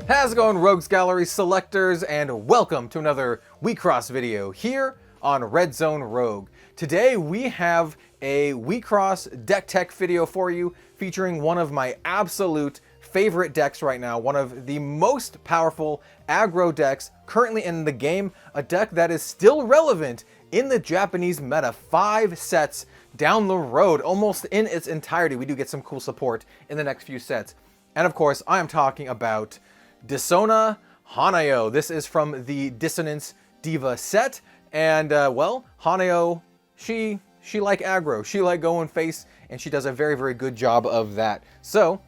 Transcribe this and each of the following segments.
How's it going, Rogues Gallery selectors, and welcome to another WIXOSS video here on Red Zone Rogue. Today we have a WIXOSS deck tech video for you featuring one of my absolute favorite decks right now, one of the most powerful aggro decks currently in the game, a deck that is still relevant in the Japanese meta 5 sets down the road, almost in its entirety. We do get some cool support in the next few sets. And of course, I am talking about Dissona Hanayo. This is from the Dissonance Diva set, and well, Hanayo, she like aggro, she like going face, and she does a very, very good job of that. So,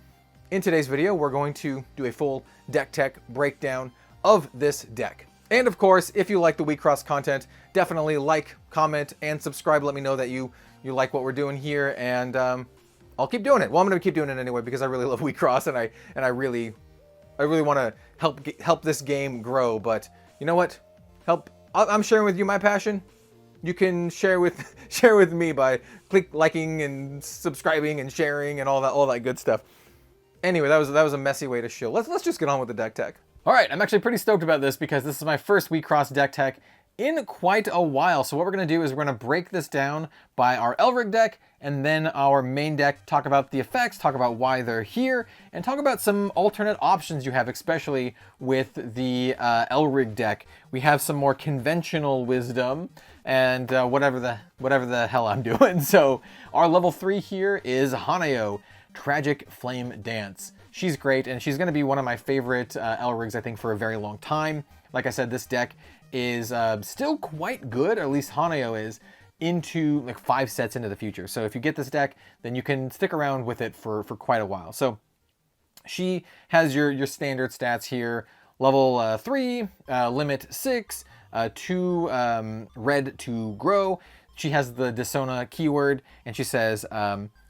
in today's video, we're going to do a full deck tech breakdown of this deck. And of course, if you like the WIXOSS content, definitely like, comment, and subscribe. Let me know that you like what we're doing here, and I'll keep doing it. Well, I'm going to keep doing it anyway because I really love WIXOSS, and I really want to help this game grow. But you know what? I'm sharing with you my passion. You can share with me by liking and subscribing and sharing and all that good stuff. Anyway, that was a messy way to shill. Let's just get on with the deck tech. All right, I'm actually pretty stoked about this because this is my first WIXOSS deck tech in quite a while. So what we're going to do is we're going to break this down by our Elric deck and then our main deck, talk about the effects, talk about why they're here, and talk about some alternate options you have, especially with the Elric deck. We have some more conventional wisdom and whatever the hell I'm doing. So our level 3 here is Hanayo, Tragic Flame Dance. She's great, and she's going to be one of my favorite Elrics, I think, for a very long time. Like I said, this deck is still quite good, or at least Hanayo is, into like 5 sets into the future. So if you get this deck, then you can stick around with it for quite a while. So she has your standard stats here: level 3, limit 6, 2 red to grow. She has the Dissona keyword, and she says,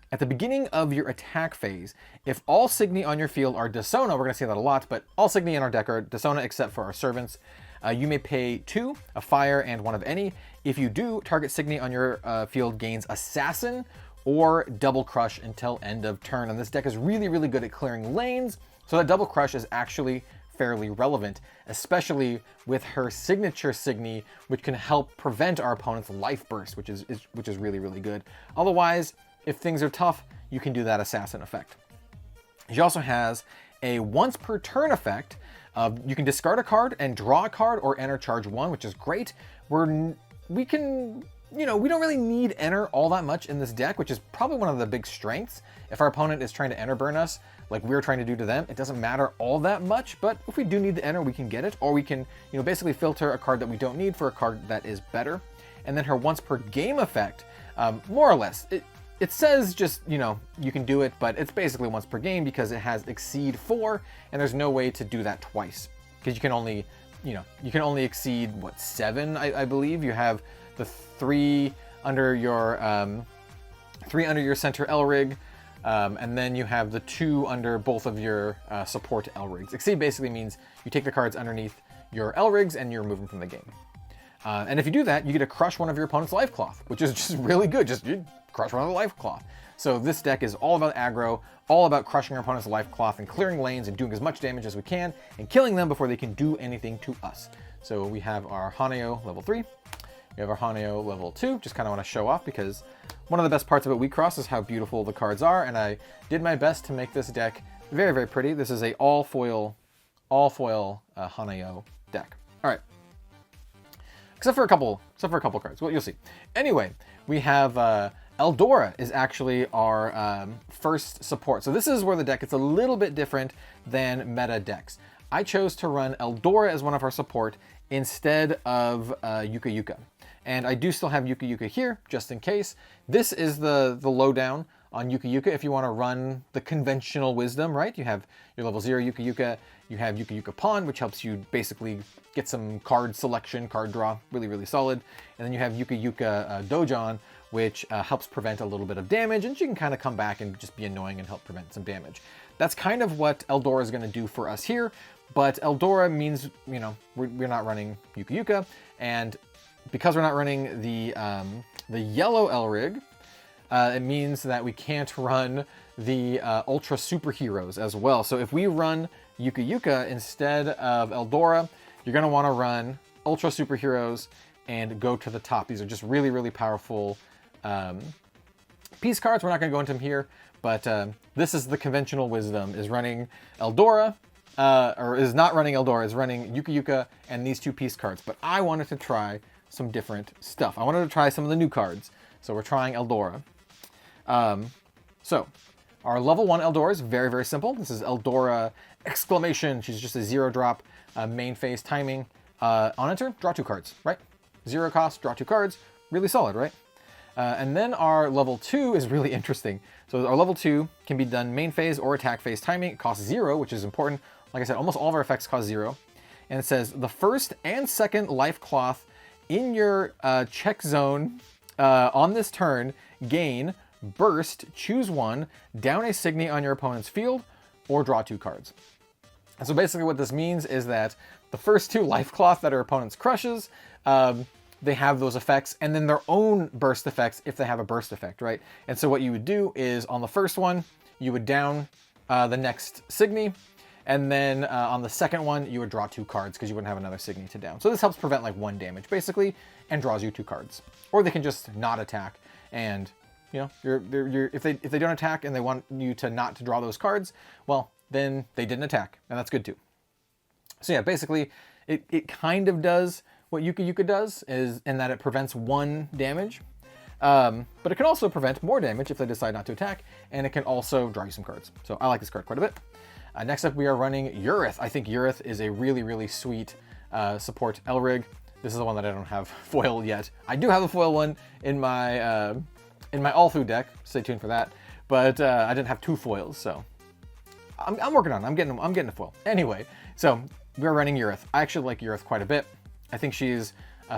at the beginning of your attack phase, if all Signy on your field are Dissona, we're going to say that a lot, but all Signy in our deck are Dissona except for our servants, you may pay 2, a fire, and 1 of any. If you do, target Signy on your field gains Assassin or Double Crush until end of turn. And this deck is really, really good at clearing lanes, so that Double Crush is actually fairly relevant, especially with her signature Signy, which can help prevent our opponent's life burst, which is really, really good. Otherwise, if things are tough, you can do that Assassin effect. She also has a once per turn effect. You can discard a card and draw a card or enter charge 1, which is great. We don't really need enter all that much in this deck, which is probably one of the big strengths. If our opponent is trying to enter burn us, like we're trying to do to them, it doesn't matter all that much, but if we do need the enter, we can get it, or we can, basically filter a card that we don't need for a card that is better. And then her once per game effect, more or less, it says just, you can do it, but it's basically once per game because it has exceed 4, and there's no way to do that twice. Because you can only, exceed, 7, I believe. You have the 3 under your center Elrig, and then you have the 2 under both of your support Elrigs. Exceed basically means you take the cards underneath your Elrigs and you remove them from the game. And if you do that, you get to crush one of your opponent's life cloth, which is just really good. You crush one of the life cloth. So this deck is all about aggro, all about crushing our opponent's life cloth and clearing lanes and doing as much damage as we can and killing them before they can do anything to us. So we have our Hanayo level 3. We have our Hanayo level 2. Just kind of want to show off because one of the best parts about WIXOSS is how beautiful the cards are, and I did my best to make this deck very, very pretty. This is a all foil Hanayo deck. All right. Except for a couple cards. Well, you'll see. Anyway, we have Elora is actually our first support. So this is where the deck gets a little bit different than meta decks. I chose to run Elora as one of our support instead of Yuka. And I do still have Yuka here, just in case. This is the lowdown on Yuka. If you want to run the conventional wisdom, right? You have your level 0 Yuka. You have Yuka Pawn, which helps you basically get some card selection, card draw, really, really solid. And then you have Yuka Dojon, which helps prevent a little bit of damage, and she can kind of come back and just be annoying and help prevent some damage. That's kind of what Elora is going to do for us here, but Elora means, we're not running Yuka, and because we're not running the yellow Elrig, it means that we can't run the Ultra Superheroes as well. So if we run Yuka instead of Elora, you're going to want to run Ultra Superheroes and go to the top. These are just really, really powerful piece cards. We're not going to go into them here, but this is the conventional wisdom, is running Elora, or is not running Elora, is running Yuka and these 2 piece cards. But I wanted to try some different stuff. I wanted to try some of the new cards. So we're trying Elora. So our level 1 Elora is very, very simple. This is Elora exclamation. She's just a 0-drop main phase timing. On enter, draw 2 cards, right? 0 cost, draw 2 cards. Really solid, right? And then our level 2 is really interesting. So our level 2 can be done main phase or attack phase timing. It costs 0, which is important. Like I said, almost all of our effects cost 0. And it says the first and second life cloth in your check zone on this turn gain burst, choose 1, down a Signy on your opponent's field, or draw 2 cards. And so basically what this means is that the first 2 life cloth that our opponents crushes, they have those effects, and then their own burst effects if they have a burst effect, right? And so what you would do is on the first one, you would down the next Signy, and then on the second one, you would draw 2 cards because you wouldn't have another Signy to down. So this helps prevent like 1 damage basically, and draws you 2 cards. Or they can just not attack, and you know, if they don't attack and they want you to not to draw those cards, well, then they didn't attack, and that's good too. So yeah, basically, it kind of does what Yuka does, is in that it prevents 1 damage, but it can also prevent more damage if they decide not to attack, and it can also draw you some cards. So I like this card quite a bit. Next up, we are running Ureth. I think Ureth is a really, really sweet support Elrig. This is the one that I don't have foil yet. I do have a foil one in my all-through deck. Stay tuned for that. But I didn't have 2 foils, so I'm working on it. I'm getting a foil. Anyway, so we're running Ureth. I actually like Ureth quite a bit. I think she's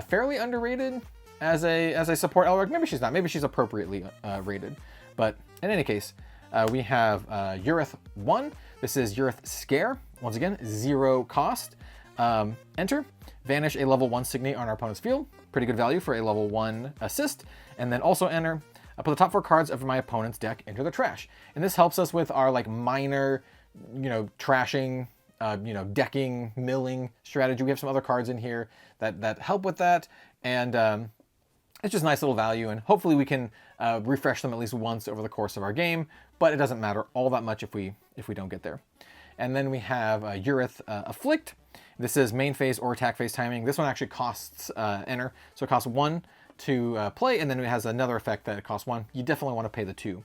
fairly underrated as a support Elrig. Maybe she's not. Maybe she's appropriately rated. But in any case, we have Ureth 1. This is Ureth Scare. Once again, 0 cost. Enter. Vanish a level 1 Signy on our opponent's field. Pretty good value for a level 1 assist. And then also enter. Put the top 4 cards of my opponent's deck into the trash. And this helps us with our like minor, trashing, decking, milling strategy. We have some other cards in here that help with that. And it's just nice little value. And hopefully we can refresh them at least once over the course of our game. But it doesn't matter all that much if we don't get there. And then we have Ureth Afflict. This is main phase or attack phase timing. This one actually costs enter. So it costs 1 to play, and then it has another effect that it costs 1. You definitely want to pay the 2.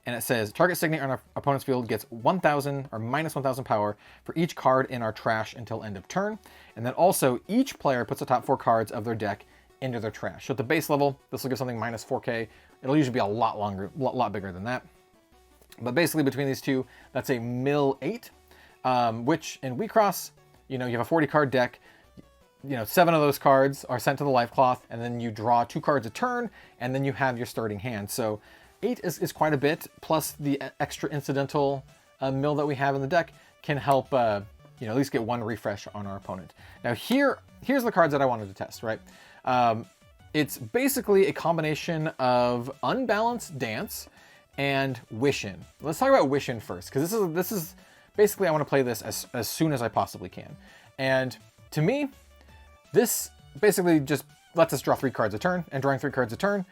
And it says, target Signy on our opponent's field gets 1,000 or minus 1,000 power for each card in our trash until end of turn. And then also, each player puts the top 4 cards of their deck into their trash. So at the base level, this will give something minus 4k. It'll usually be a lot bigger than that. But basically between these two, that's a mill 8, which in WIXOSS, you have a 40 card deck. 7 of those cards are sent to the life cloth, and then you draw 2 cards a turn, and then you have your starting hand. So 8 is quite a bit, plus the extra incidental mill that we have in the deck can help, at least get 1 refresh on our opponent. Now here's the cards that I wanted to test, right? It's basically a combination of Unbalanced Dance and Wishin. Let's talk about Wishin first, because this is basically I want to play this as soon as I possibly can. And to me, this basically just lets us draw 3 cards a turn, and drawing 3 cards a turn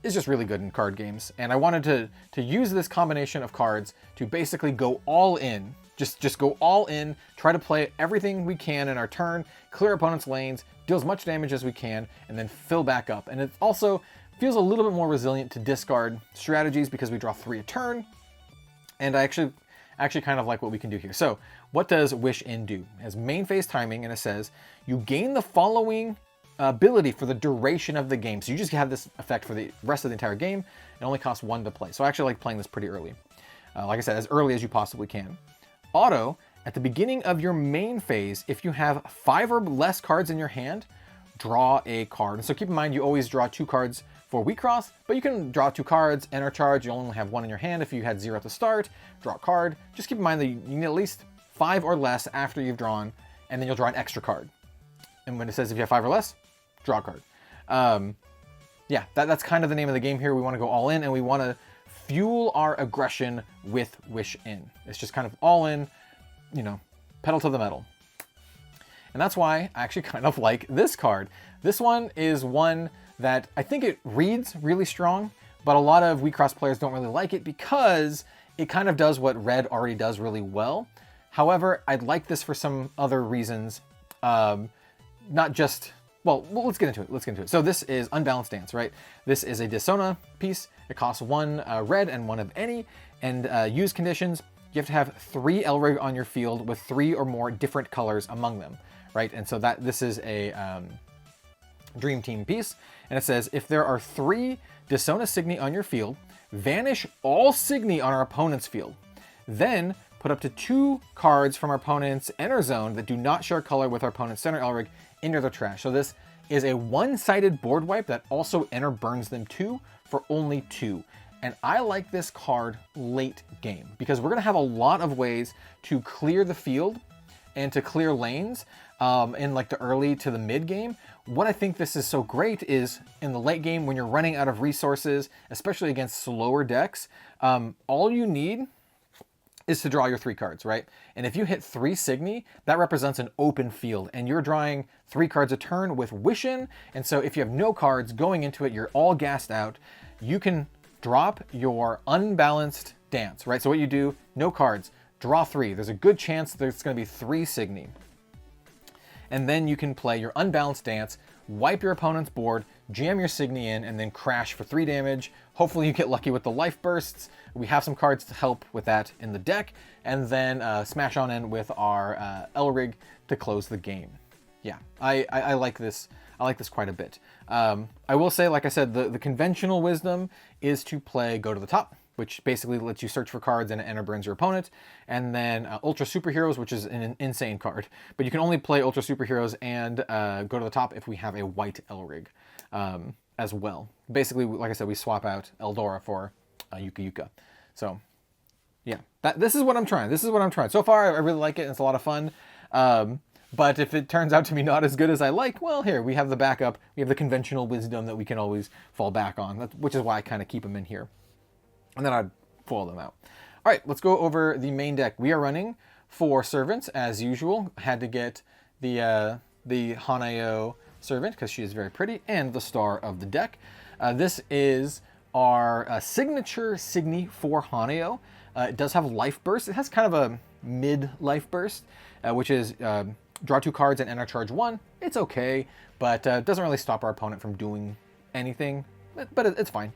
is just really good in card games. And I wanted to use this combination of cards to basically go all in. Just go all in, try to play everything we can in our turn, clear opponent's lanes, deal as much damage as we can, and then fill back up. And it also feels a little bit more resilient to discard strategies because we draw 3 a turn. And I actually kind of like what we can do here. So what does Wishin do? It has main phase timing, and it says you gain the following ability for the duration of the game. So you just have this effect for the rest of the entire game. It only costs 1 to play. So I actually like playing this pretty early. Like I said, as early as you possibly can. Auto, at the beginning of your main phase, if you have 5 or less cards in your hand, draw a card. And so keep in mind, you always draw 2 cards for WIXOSS, but you can draw 2 cards, enter charge, you only have 1 in your hand. If you had 0 at the start, draw a card. Just keep in mind that you need at least 5 or less after you've drawn, and then you'll draw an extra card. And when it says if you have 5 or less, draw a card. yeah, that's kind of the name of the game here. We want to go all in, and we want to fuel our aggression with Wishin. It's just kind of all in, you know, pedal to the metal. And that's why I actually kind of like this card. This one is one that I think it reads really strong, but a lot of WIXOSS players don't really like it because it kind of does what red already does really well. However, I'd like this for some other reasons. Not just, well, let's get into it. Let's get into it. So this is Unbalanced Dance, right? This is a Dissona piece. It costs 1 red and 1 of any. And use conditions, you have to have 3 Elrig on your field with 3 or more different colors among them, right? And so this is a Dream Team piece. And it says, if there are 3 Dissona Signi on your field, vanish all Signi on our opponent's field. Then put up to 2 cards from our opponent's enter zone that do not share color with our opponent's center Elrig into the trash. So this is a one-sided board wipe that also enter burns them 2 for only 2. And I like this card late game because we're going to have a lot of ways to clear the field and to clear lanes in like the early to the mid game. What I think this is so great is in the late game when you're running out of resources, especially against slower decks, all you need is to draw your 3 cards, right? And if you hit 3 Signi, that represents an open field, and you're drawing 3 cards a turn with Wishin, and so if you have no cards going into it, you're all gassed out, you can drop your Unbalanced Dance, right? So what you do, no cards, draw 3. There's a good chance there's gonna be 3 Signi. And then you can play your Unbalanced Dance, wipe your opponent's board, jam your Signi in, and then crash for 3 damage. Hopefully you get lucky with the life bursts. We have some cards to help with that in the deck, and then smash on in with our Elrig to close the game. Yeah, I like this. I like this quite a bit. I will say, like I said, the conventional wisdom is to play Go to the Top, which basically lets you search for cards and it enter burns your opponent. And then Ultra Superheroes, which is an insane card. But you can only play Ultra Superheroes and Go to the Top if we have a white Elrig as well. Basically, like I said, we swap out Elora for Yuka Yuka. So, yeah, this is what I'm trying. This is what I'm trying. So far, I really like it, and it's a lot of fun. But if it turns out to be not as good as I like, well, here, we have the backup. We have the conventional wisdom that we can always fall back on, which is why I kind of keep them in here. And then I'd foil them out. All right, let's go over the main deck. We are running 4 servants, as usual. Had to get the Hanayo servant, because she is very pretty, and the star of the deck. This is our signature Signi for Hanayo. It does have life burst. It has kind of a mid-life burst, which is draw 2 cards and enter charge 1. It's okay, but it doesn't really stop our opponent from doing anything, but it's fine.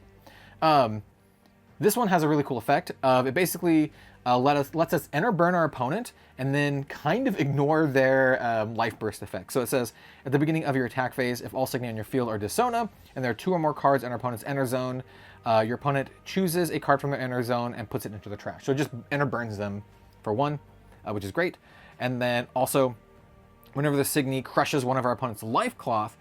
This one has a really cool effect. It basically lets us enter burn our opponent and then kind of ignore their life burst effect. So it says, at the beginning of your attack phase, if all Signi on your field are Dissona, and there are 2 or more cards in our opponent's enter zone, your opponent chooses a card from their enter zone and puts it into the trash. So it just enter burns them for 1, which is great. And then also, whenever the Signi crushes one of our opponent's life cloth,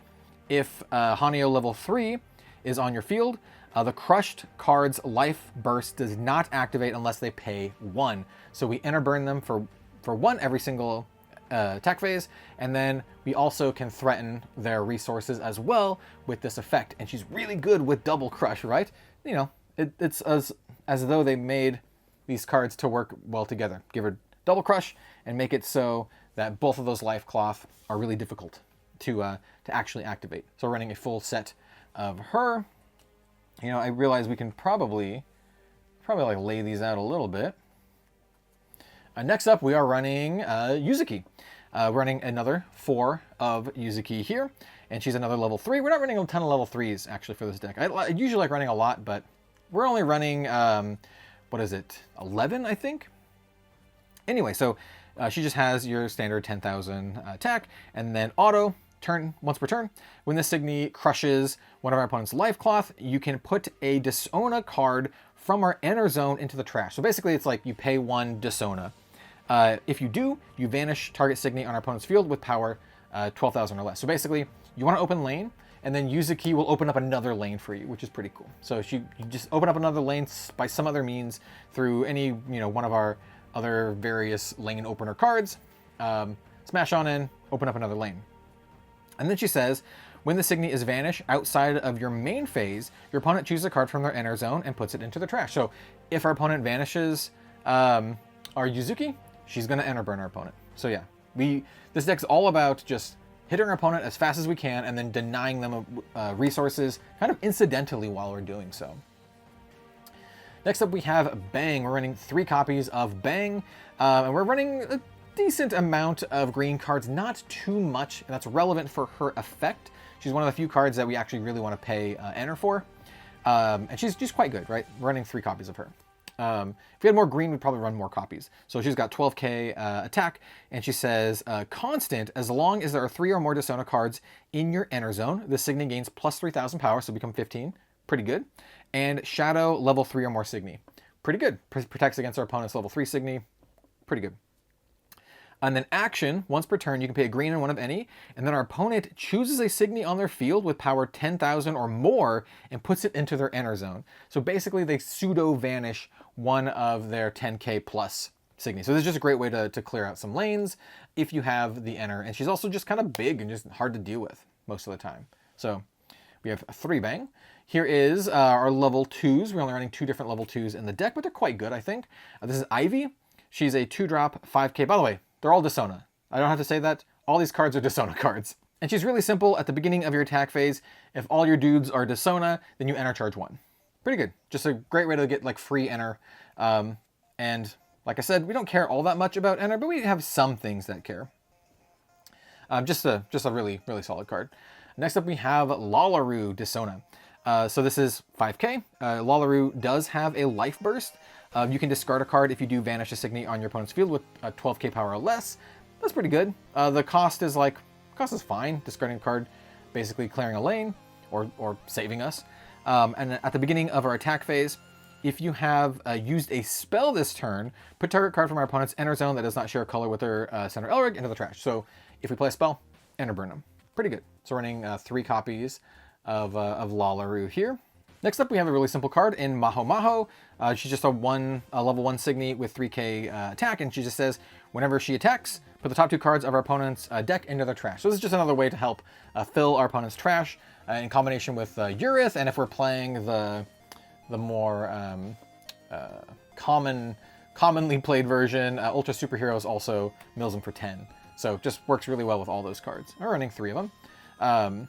if Hanayo level 3 is on your field, the crushed card's life burst does not activate unless they pay 1. So we enter burn them for 1 every single attack phase, and then we also can threaten their resources as well with this effect. And she's really good with double crush, right? You know, it's as though they made these cards to work well together. Give her double crush and make it so that both of those life cloth are really difficult to actually activate. So running a full set of her. You know, I realize we can probably like lay these out a little bit. Next up, we are running Yuzuki. Running another 4 of Yuzuki here, and she's another level 3. We're not running a ton of level 3s actually for this deck. I usually like running a lot, but we're only running, what is it, 11, I think? Anyway, so she just has your standard 10,000 attack, and then auto, once per turn. When this Signi crushes one of our opponent's life cloth, you can put a Dissona card from our enter zone into the trash. So basically it's like you pay 1 Dissona. If you do, you vanish target Signi on our opponent's field with power 12,000 or less. So basically you want to open lane, and then Yuzuki will open up another lane for you, which is pretty cool. So you just open up another lane by some other means through any, one of our other various lane opener cards, smash on in, open up another lane. And then she says, When the Signy is vanished outside of your main phase, your opponent chooses a card from their enter zone and puts it into the trash. So if our opponent vanishes our Yuzuki, she's going to enter burn our opponent. So yeah, this deck's all about just hitting our opponent as fast as we can and then denying them resources kind of incidentally while we're doing so. Next up we have Bang. We're running 3 copies of Bang, and we're running a decent amount of green cards, not too much, and that's relevant for her effect. She's one of the few cards that we actually really want to pay enter for, and she's quite good, right? We're running 3 copies of her. If we had more green, we'd probably run more copies. So she's got 12k attack, and she says, constant, as long as there are 3 or more Dissona cards in your enter zone, the Signy gains plus 3,000 power, so become 15. Pretty good. And Shadow, level 3 or more Signy. Pretty good. Protects against our opponent's level 3 Signy. Pretty good. And then action, once per turn, you can pay a green and one of any, and then our opponent chooses a Signy on their field with power 10,000 or more and puts it into their enter zone. So basically they pseudo-vanish one of their 10k plus Signy. So this is just a great way to clear out some lanes if you have the enter. And she's also just kind of big and just hard to deal with most of the time. So we have 3 Bang. Here is our level 2s. We're only running 2 different level 2s in the deck, but they're quite good, I think. This is Ivy. She's a 2-drop 5k. By the way, they're all Dissona. I don't have to say that. All these cards are Dissona cards. And she's really simple. At the beginning of your attack phase, if all your dudes are Dissona, then you enter charge 1. Pretty good. Just a great way to get like free enter. And like I said, we don't care all that much about enter, but we have some things that care. Just a really, really solid card. Next up, we have Laro Dissona. So this is 5k. Laro does have a life burst. You can discard a card if you do vanish a Signy on your opponent's field with 12k power or less. That's pretty good. The cost is fine. Discarding a card, basically clearing a lane or saving us. And at the beginning of our attack phase, if you have used a spell this turn, put target card from our opponent's enter zone that does not share a color with their center Elora into the trash. So if we play a spell, enter burn them. Pretty good. So running 3 copies of Laro here. Next up, we have a really simple card in Maho Maho. She's just a level 1 Signy with 3k attack, and she just says, whenever she attacks, put the top 2 cards of our opponent's deck into their trash. So this is just another way to help fill our opponent's trash in combination with Ureth, and if we're playing the more commonly played version, Ultra Superheroes also mills them for 10. So just works really well with all those cards. We're running 3 of them.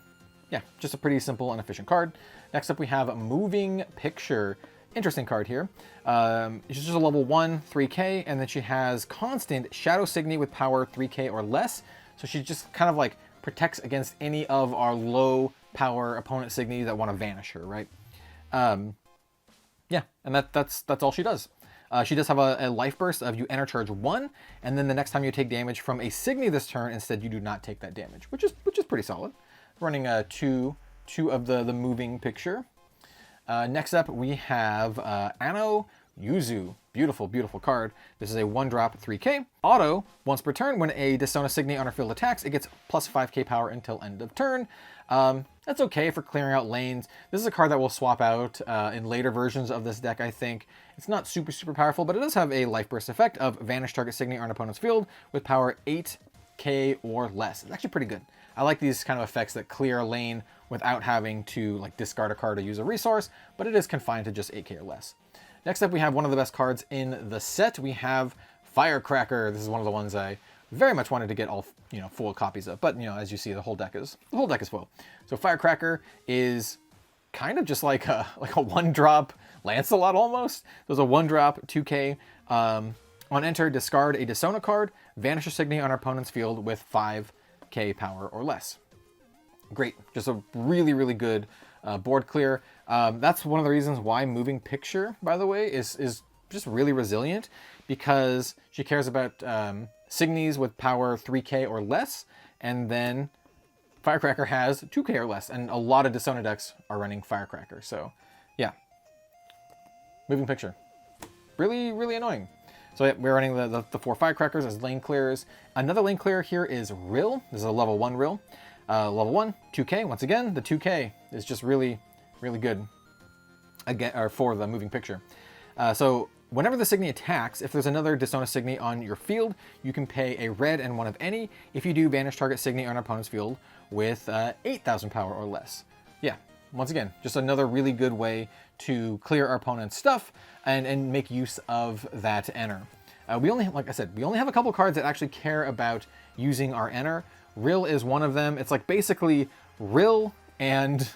Yeah, just a pretty simple and efficient card. Next up, we have Moving Picture. Interesting card here. She's just a level 1, 3k, and then she has constant Shadow Signy with power 3k or less. So she just kind of like protects against any of our low power opponent Signy that want to vanish her, right? Yeah, and that's all she does. She does have a life burst of you enter charge 1, and then the next time you take damage from a Signy this turn, instead you do not take that damage, which is pretty solid. Running two of the moving picture. Next up, we have Anno Yuzu. Beautiful, beautiful card. This is a 1-drop 3k. Auto, once per turn, when a Dissona Signy on our field attacks, it gets plus 5k power until end of turn. That's okay for clearing out lanes. This is a card that we'll swap out in later versions of this deck, I think. It's not super, super powerful, but it does have a life burst effect of vanish target Signy on an opponent's field with power 8k or less. It's actually pretty good. I like these kind of effects that clear a lane without having to like discard a card or use a resource, but it is confined to just 8k or less. Next up, we have one of the best cards in the set. We have Firecracker. This is one of the ones I very much wanted to get all full copies of, but as you see, the whole deck is full. So Firecracker is kind of just like a 1-drop Lancelot almost. There's a 1-drop 2k. On enter, discard a Dissona card, vanish a Signy on our opponent's field with 5k power or less. Great, just a really, really good board clear. That's one of the reasons why Moving Picture, by the way, is just really resilient, because she cares about Signys with power 3k or less, and then Firecracker has 2k or less, and a lot of Dissona decks are running Firecracker. So yeah, Moving Picture, really, really annoying. So yeah, we're running the 4 Firecrackers as lane clears. Another lane clear here is Rill. This is a level 1 Rill. Level 1, 2k. Once again, the 2k is just really, really good again, or for the Moving Picture. So Whenever the Signy attacks, if there's another Dissona Signy on your field, you can pay a red and one of any. If you do, banish target Signy on our opponent's field with 8,000 power or less. Yeah, once again, just another really good way to clear our opponent's stuff and make use of that enter. We only, like I said, we only have a couple cards that actually care about using our enter. Rill is one of them. It's like basically Rill and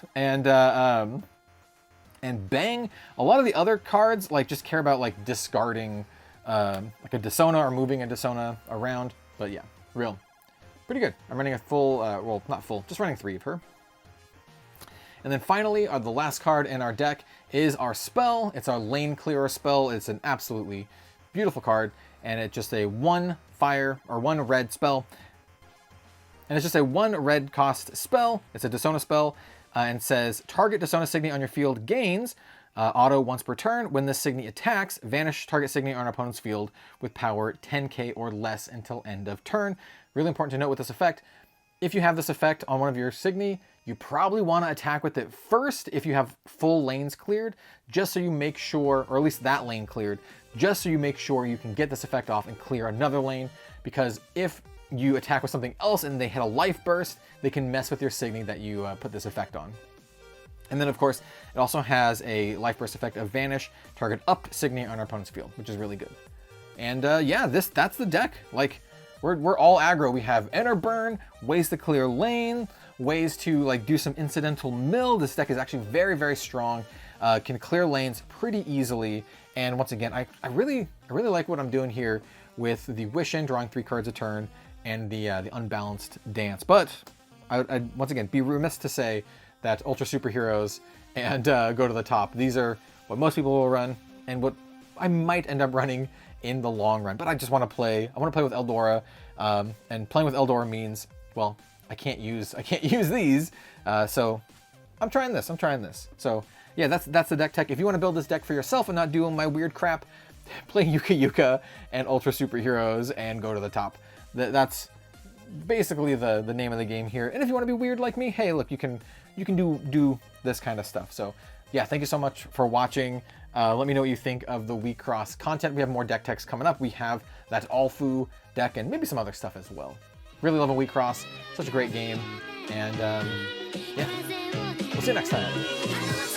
Bang. A lot of the other cards like just care about like discarding like a Dissona or moving a Dissona around. But yeah, Rill, pretty good. I'm running a full, well, not full, just running 3 of her. And then finally, the last card in our deck is our spell. It's our Lane Clearer spell. It's an absolutely beautiful card, and it's just a 1 fire or 1 red spell. And it's just a 1 red cost spell. It's a Dissona spell. And says, target Dissona Signy on your field gains auto once per turn. When this Signy attacks, vanish target Signy on our opponent's field with power 10k or less until end of turn. Really important to note with this effect, if you have this effect on one of your Signy, you probably want to attack with it first if you have full lanes cleared, just so you make sure, or at least that lane cleared, just so you make sure you can get this effect off and clear another lane, because if you attack with something else and they hit a life burst, they can mess with your Signy that you put this effect on. And then of course, it also has a life burst effect of vanish, target up Signy on our opponent's field, which is really good. And yeah, that's the deck. Like, we're all aggro. We have enter burn, ways to clear lane, ways to like do some incidental mill. This deck is actually very, very strong, can clear lanes pretty easily. And once again, I really like what I'm doing here with the Wishin, drawing 3 cards a turn, and the Unbalanced Dance. But I'd once again be remiss to say that Ultra Superheroes and Go to the Top, these are what most people will run and what I might end up running in the long run. But I just want to play. I want to play with Elora, and playing with Elora means, well, I can't use these. So I'm trying this. So yeah, that's the deck tech. If you want to build this deck for yourself and not do my weird crap, play Yuka and Ultra Superheroes and Go to the Top. That's basically the name of the game here. And if you want to be weird like me, hey, look, you can do this kind of stuff. So yeah, thank you so much for watching. Let me know what you think of the WIXOSS content. We have more deck techs coming up. We have that Allfu deck and maybe some other stuff as well. Really loving WIXOSS. Such a great game. And yeah, we'll see you next time.